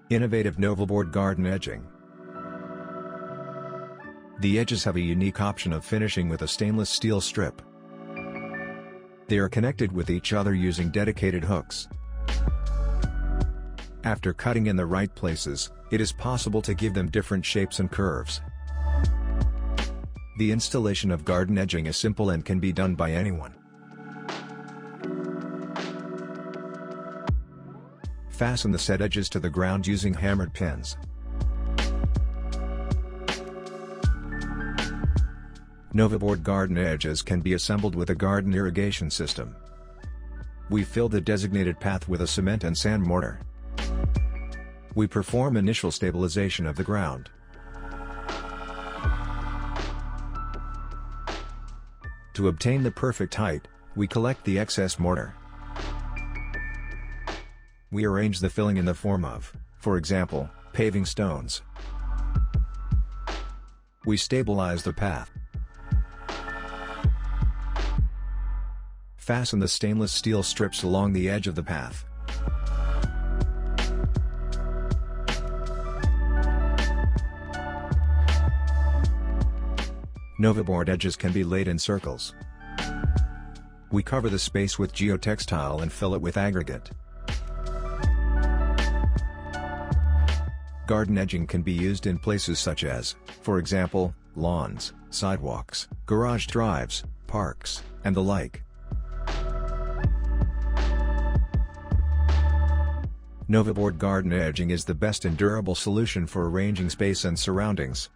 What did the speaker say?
Innovative Novabord garden edging. The edges have a unique option of finishing with a stainless steel strip. They are connected with each other using dedicated hooks. After cutting in the right places, it is possible to give them different shapes and curves. The installation of garden edging is simple and can be done by anyone. Fasten the set edges to the ground using hammered pins. Novabord garden edges can be assembled with a garden irrigation system. We fill the designated path with a cement and sand mortar. We perform initial stabilization of the ground. To obtain the perfect height, we collect the excess mortar. We arrange the filling in the form of, for example, paving stones. We stabilize the path. Fasten the stainless steel strips along the edge of the path. Novabord edges can be laid in circles. We cover the space with geotextile and fill it with aggregate. Garden edging can be used in places such as, for example, lawns, sidewalks, garage drives, parks, and the like. Novabord garden edging is the best and durable solution for arranging space and surroundings.